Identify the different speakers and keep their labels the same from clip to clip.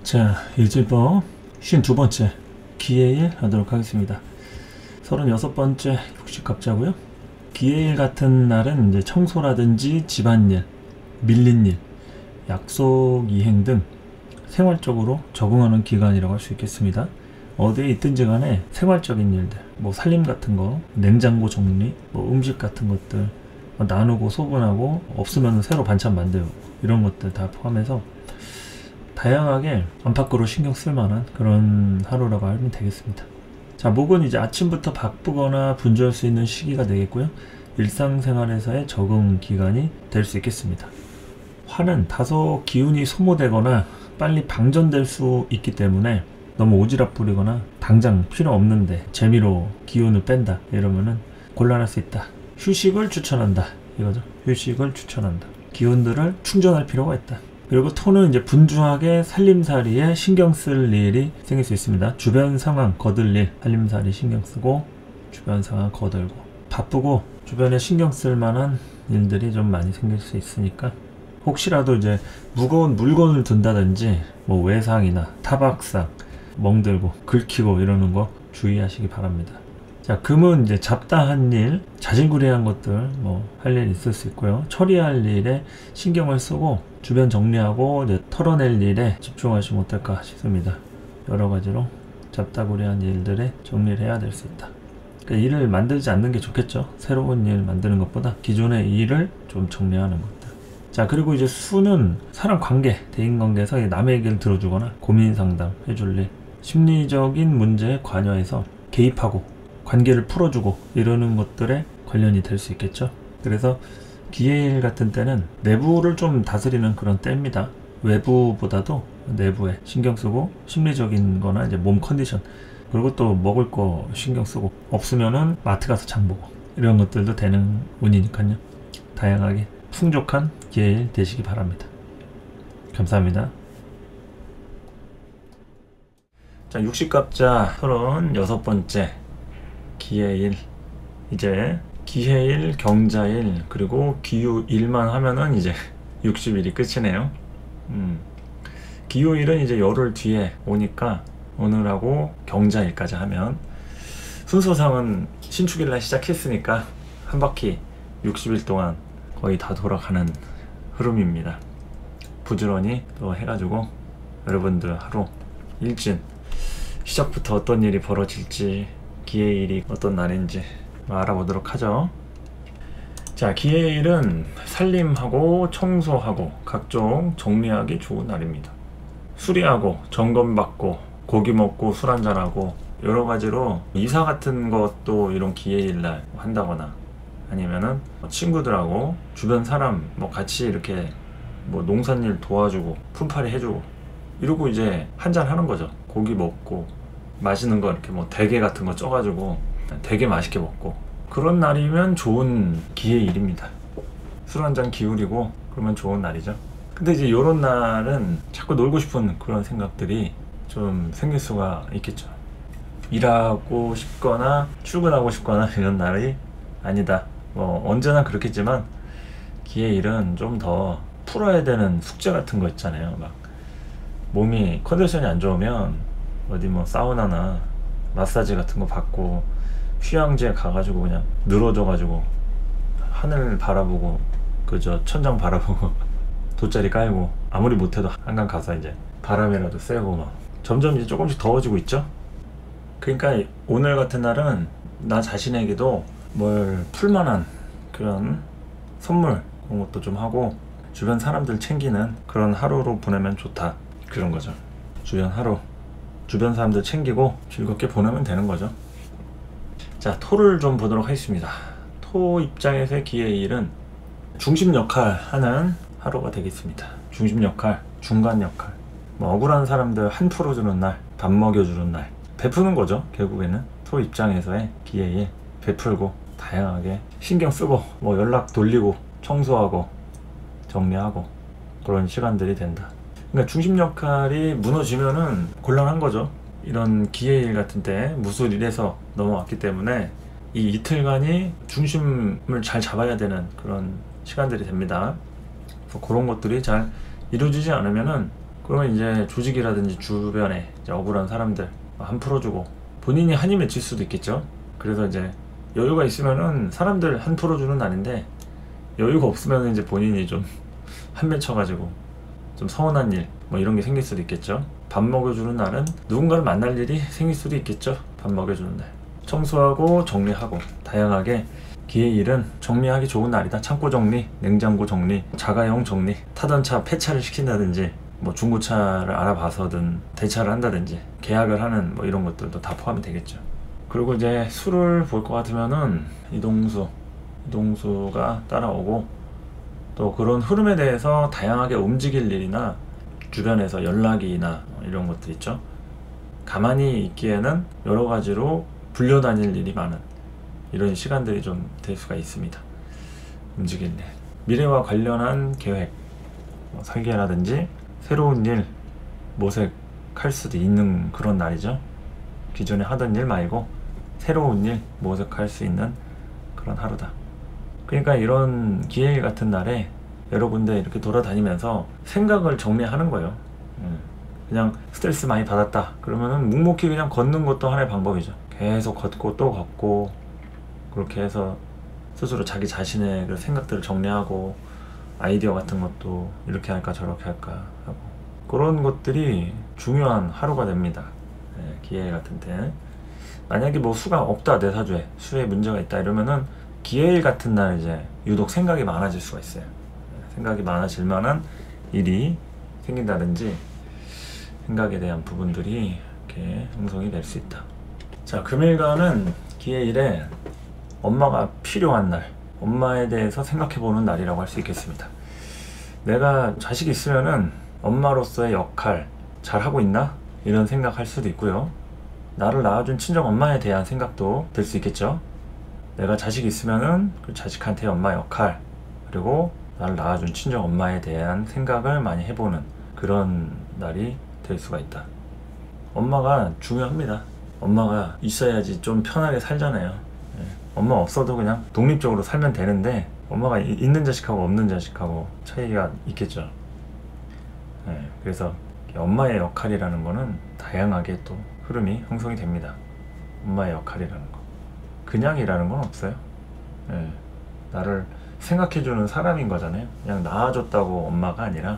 Speaker 1: 자, 일질법 52번째 기해일 하도록 하겠습니다. 36번째 육식갑자고요. 기해일 같은 날은 이제 청소라든지 집안일, 밀린 일, 약속 이행 등 생활적으로 적응하는 기간이라고 할 수 있겠습니다. 어디에 있든지 간에 생활적인 일들, 뭐 살림 같은 거, 냉장고 정리, 뭐 음식 같은 것들 나누고 소분하고 없으면 새로 반찬 만들고 이런 것들 다 포함해서 다양하게 안팎으로 신경 쓸 만한 그런 하루라고 하면 되겠습니다. 자, 목은 이제 아침부터 바쁘거나 분주할 수 있는 시기가 되겠고요. 일상생활에서의 적응 기간이 될 수 있겠습니다. 화는 다소 기운이 소모되거나 빨리 방전될 수 있기 때문에 너무 오지랖 부리거나 당장 필요 없는데 재미로 기운을 뺀다 이러면은 곤란할 수 있다. 휴식을 추천한다 이거죠. 휴식을 추천한다. 기운들을 충전할 필요가 있다. 그리고 토는 이제 분주하게 살림살이에 신경 쓸 일이 생길 수 있습니다. 주변 상황 거들 일, 살림살이 신경 쓰고 주변 상황 거들고 바쁘고 주변에 신경 쓸 만한 일들이 좀 많이 생길 수 있으니까 혹시라도 이제 무거운 물건을 든다든지 뭐 외상이나 타박상 멍들고 긁히고 이러는 거 주의하시기 바랍니다. 자, 금은 이제 잡다한 일, 자질구레한 것들 뭐 할 일 있을 수 있고요. 처리할 일에 신경을 쓰고 주변 정리하고 이제 털어낼 일에 집중하시면 어떨까 싶습니다. 여러 가지로 잡다구레한 일들에 정리를 해야 될 수 있다. 그러니까 일을 만들지 않는 게 좋겠죠. 새로운 일 만드는 것보다 기존의 일을 좀 정리하는 것들. 자, 그리고 이제 수는 사람 관계, 대인관계에서 남의 얘기를 들어주거나 고민 상담 해줄 일, 심리적인 문제에 관여해서 개입하고 관계를 풀어주고 이러는 것들에 관련이 될 수 있겠죠. 그래서 기해일 같은 때는 내부를 좀 다스리는 그런 때입니다. 외부보다도 내부에 신경 쓰고 심리적인 거나 이제 몸 컨디션 그리고 또 먹을 거 신경 쓰고 없으면은 마트 가서 장 보고 이런 것들도 되는 운이니까요. 다양하게 풍족한 기해일 되시기 바랍니다. 감사합니다. 자, 육식갑자 36번째 기해일. 이제 기해일, 경자일, 그리고 기유일만 하면은 이제 60일이 끝이네요. 기유일은 이제 열흘 뒤에 오니까 오늘하고 경자일까지 하면 순서상은 신축일날 시작했으니까 한 바퀴 60일 동안 거의 다 돌아가는 흐름입니다. 부지런히 또 해가지고 여러분들 하루 일진 시작부터 어떤 일이 벌어질지 기해일이 어떤 날인지 알아보도록 하죠. 자, 기해일은 살림하고 청소하고 각종 정리하기 좋은 날입니다. 수리하고 점검받고 고기 먹고 술 한잔하고 여러 가지로 이사 같은 것도 이런 기해일 날 한다거나 아니면은 친구들하고 주변 사람 뭐 같이 이렇게 뭐 농산일 도와주고 품팔이 해주고 이러고 이제 한잔 하는 거죠. 고기 먹고 맛있는 거 이렇게 뭐 대게 같은 거 쪄가지고 되게 맛있게 먹고 그런 날이면 좋은 기해일입니다. 술 한잔 기울이고 그러면 좋은 날이죠. 근데 이제 요런 날은 자꾸 놀고 싶은 그런 생각들이 좀 생길 수가 있겠죠. 일하고 싶거나 출근하고 싶거나 이런 날이 아니다. 뭐 언제나 그렇겠지만 기해일은 좀 더 풀어야 되는 숙제 같은 거 있잖아요. 막 몸이 컨디션이 안 좋으면 어디 뭐 사우나나 마사지 같은 거 받고 휴양지에 가가지고 그냥 늘어져가지고 하늘 바라보고 그저 천장 바라보고 돗자리 깔고 아무리 못해도 한강 가서 이제 바람이라도 쐬고 막 점점 이제 조금씩 더워지고 있죠. 그러니까 오늘 같은 날은 나 자신에게도 뭘 풀만한 그런 선물 그런 것도 좀 하고 주변 사람들 챙기는 그런 하루로 보내면 좋다 그런 거죠. 주변 사람들 챙기고 즐겁게 보내면 되는 거죠. 자, 토를 좀 보도록 하겠습니다. 토 입장에서의 기해일은 중심 역할 하는 하루가 되겠습니다. 중심 역할, 중간 역할, 뭐 억울한 사람들 한 풀어주는 날, 밥 먹여주는 날, 베푸는 거죠. 결국에는 토 입장에서의 기해일 베풀고 다양하게 신경 쓰고 뭐 연락 돌리고 청소하고 정리하고 그런 시간들이 된다. 그러니까 중심 역할이 무너지면은 곤란한 거죠. 이런 기해일 같은 때 무술일에서 넘어왔기 때문에 이 이틀간이 중심을 잘 잡아야 되는 그런 시간들이 됩니다. 그래서 그런 것들이 잘 이루어지지 않으면은 그러면 이제 조직이라든지 주변에 이제 억울한 사람들 한 풀어주고 본인이 한이 맺힐 수도 있겠죠. 그래서 이제 여유가 있으면은 사람들 한 풀어주는 날인데, 여유가 없으면 이제 본인이 좀 한 맺혀가지고 좀 서운한 일 뭐 이런 게 생길 수도 있겠죠. 밥 먹여주는 날은 누군가를 만날 일이 생길 수도 있겠죠. 밥 먹여주는 날. 청소하고 정리하고 다양하게 기의 일은 정리하기 좋은 날이다. 창고 정리, 냉장고 정리, 자가용 정리, 타던 차 폐차를 시킨다든지 뭐 중고차를 알아봐서든 대차를 한다든지 계약을 하는 뭐 이런 것들도 다 포함이 되겠죠. 그리고 이제 술을 볼 것 같으면은 이동수가 따라오고, 또 그런 흐름에 대해서 다양하게 움직일 일이나 주변에서 연락이나 이런 것들 있죠. 가만히 있기에는 여러 가지로 불려다닐 일이 많은 이런 시간들이 좀 될 수가 있습니다. 움직일 일, 미래와 관련한 계획, 뭐 설계라든지 새로운 일 모색할 수도 있는 그런 날이죠. 기존에 하던 일 말고 새로운 일 모색할 수 있는 그런 하루다. 그러니까 이런 기해일 같은 날에 여러 군데 이렇게 돌아다니면서 생각을 정리하는 거예요. 그냥 스트레스 많이 받았다 그러면은 묵묵히 그냥 걷는 것도 하나의 방법이죠. 계속 걷고 또 걷고, 그렇게 해서 스스로 자기 자신의 그 생각들을 정리하고 아이디어 같은 것도 이렇게 할까 저렇게 할까 하고, 그런 것들이 중요한 하루가 됩니다. 기해일 같은 때. 만약에 뭐 수가 없다, 내 사주에 수에 문제가 있다 이러면은 기해일 같은 날 이제 유독 생각이 많아질 수가 있어요. 생각이 많아질 만한 일이 생긴다든지 생각에 대한 부분들이 이렇게 형성이 될 수 있다. 자, 금일간은 기해일에 엄마가 필요한 날, 엄마에 대해서 생각해보는 날이라고 할 수 있겠습니다. 내가 자식이 있으면은 엄마로서의 역할 잘 하고 있나? 이런 생각할 수도 있고요. 나를 낳아준 친정 엄마에 대한 생각도 될 수 있겠죠. 내가 자식이 있으면은 그 자식한테 엄마 역할, 그리고 나를 낳아준 친정 엄마에 대한 생각을 많이 해보는 그런 날이 될 수가 있다. 엄마가 중요합니다. 엄마가 있어야지 좀 편하게 살잖아요. 엄마 없어도 그냥 독립적으로 살면 되는데, 엄마가 있는 자식하고 없는 자식하고 차이가 있겠죠. 그래서 엄마의 역할이라는 거는 다양하게 또 흐름이 형성이 됩니다. 엄마의 역할이라는 거 그냥이라는 건 없어요. 나를 생각해주는 사람인 거잖아요. 그냥 낳아줬다고 엄마가 아니라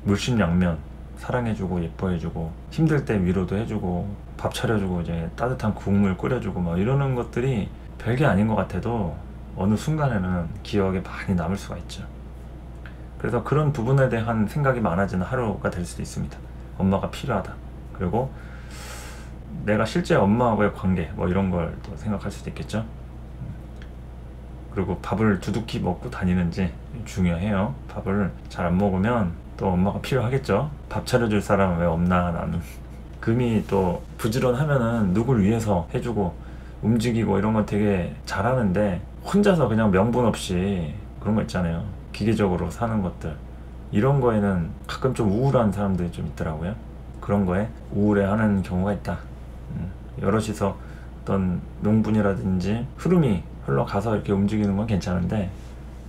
Speaker 1: 물심양면 사랑해주고 예뻐해주고, 힘들 때 위로도 해주고 밥 차려주고 이제 따뜻한 국물 끓여주고 막 이러는 것들이 별게 아닌 것 같아도 어느 순간에는 기억에 많이 남을 수가 있죠. 그래서 그런 부분에 대한 생각이 많아지는 하루가 될 수도 있습니다. 엄마가 필요하다. 그리고 내가 실제 엄마하고의 관계 뭐 이런 걸 또 생각할 수도 있겠죠. 그리고 밥을 두둑히 먹고 다니는지 중요해요. 밥을 잘 안 먹으면 또 엄마가 필요하겠죠. 밥 차려줄 사람은 왜 없나 나는. 금이 또 부지런하면은 누굴 위해서 해주고 움직이고 이런 건 되게 잘하는데, 혼자서 그냥 명분 없이 그런 거 있잖아요. 기계적으로 사는 것들, 이런 거에는 가끔 좀 우울한 사람들이 좀 있더라고요. 그런 거에 우울해하는 경우가 있다. 여럿이서 어떤 명분이라든지 흐름이 흘러가서 이렇게 움직이는 건 괜찮은데,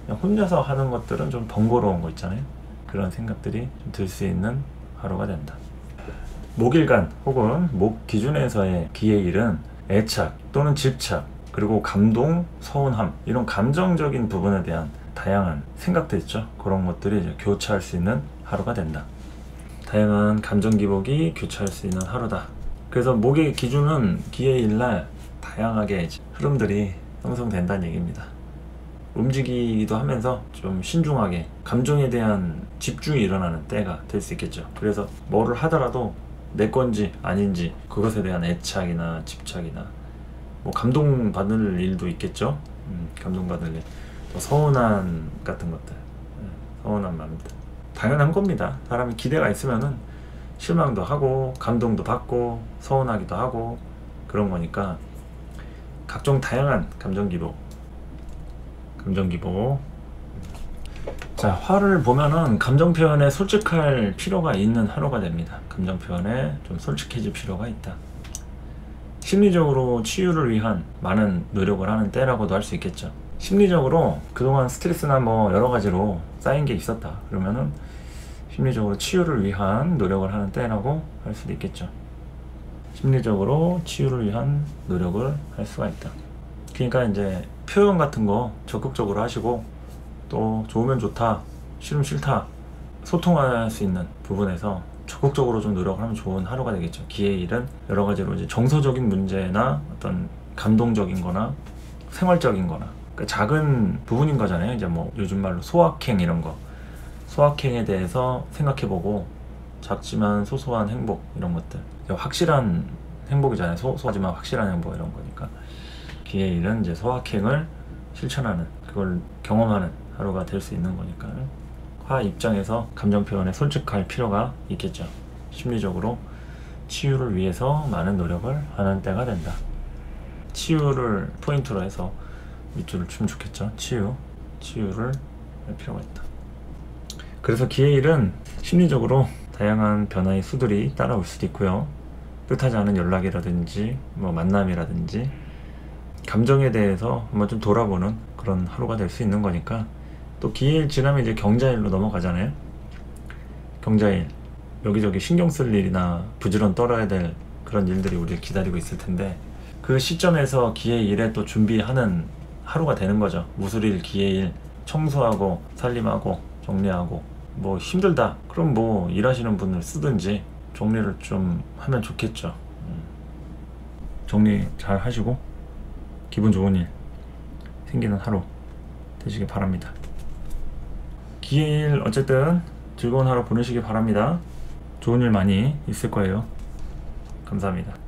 Speaker 1: 그냥 혼자서 하는 것들은 좀 번거로운 거 있잖아요. 그런 생각들이 좀 들 수 있는 하루가 된다. 목일간 혹은 목 기준에서의 기해일은 애착 또는 집착, 그리고 감동, 서운함, 이런 감정적인 부분에 대한 다양한 생각들 있죠. 그런 것들이 이제 교차할 수 있는 하루가 된다. 다양한 감정 기복이 교차할 수 있는 하루다. 그래서 목의 기준은 기해일날 다양하게 흐름들이 형성된다는 얘기입니다. 움직이기도 하면서 좀 신중하게 감정에 대한 집중이 일어나는 때가 될 수 있겠죠. 그래서 뭐를 하더라도 내 건지 아닌지 그것에 대한 애착이나 집착이나 뭐 감동받을 일도 있겠죠. 감동받을 일, 또 서운한 같은 것들, 서운한 마음들 당연한 겁니다. 사람이 기대가 있으면은 실망도 하고 감동도 받고 서운하기도 하고 그런 거니까, 각종 다양한 감정 기복. 자, 화를 보면은 감정 표현에 솔직할 필요가 있는 하루가 됩니다. 감정 표현에 좀 솔직해질 필요가 있다. 심리적으로 치유를 위한 많은 노력을 하는 때라고도 할 수 있겠죠. 심리적으로 그동안 스트레스나 뭐 여러 가지로 쌓인 게 있었다 그러면은 심리적으로 치유를 위한 노력을 하는 때라고 할 수도 있겠죠. 심리적으로 치유를 위한 노력을 할 수가 있다. 그러니까 이제 표현 같은 거 적극적으로 하시고, 또 좋으면 좋다, 싫으면 싫다 소통할 수 있는 부분에서 적극적으로 좀 노력을 하면 좋은 하루가 되겠죠. 기해일은 여러 가지로 이제 정서적인 문제나 어떤 감동적인 거나 생활적인 거나, 그러니까 작은 부분인 거잖아요. 이제 뭐 요즘 말로 소확행 이런 거, 소확행에 대해서 생각해보고, 작지만 소소한 행복 이런 것들, 확실한 행복이잖아요. 소소하지만 확실한 행복 이런 거니까, 기해일은 이제 소확행을 실천하는, 그걸 경험하는 하루가 될 수 있는 거니까 화 입장에서 감정 표현에 솔직할 필요가 있겠죠. 심리적으로 치유를 위해서 많은 노력을 하는 때가 된다. 치유를 포인트로 해서 밑줄을 치면 좋겠죠. 치유를 할 필요가 있다. 그래서 기해일은 심리적으로 다양한 변화의 수들이 따라올 수도 있고요. 뜻하지 않은 연락이라든지 뭐 만남이라든지 감정에 대해서 한번 좀 돌아보는 그런 하루가 될 수 있는 거니까. 또 기해일 지나면 이제 경자일로 넘어가잖아요. 경자일, 여기저기 신경 쓸 일이나 부지런 떨어야 될 그런 일들이 우리를 기다리고 있을 텐데, 그 시점에서 기해일에 또 준비하는 하루가 되는 거죠. 무술일, 기해일, 청소하고 살림하고 정리하고, 뭐 힘들다 그럼 뭐 일하시는 분을 쓰든지 정리를 좀 하면 좋겠죠. 정리 잘 하시고 기분 좋은 일 생기는 하루 되시길 바랍니다. 기해일 어쨌든 즐거운 하루 보내시길 바랍니다. 좋은 일 많이 있을 거예요. 감사합니다.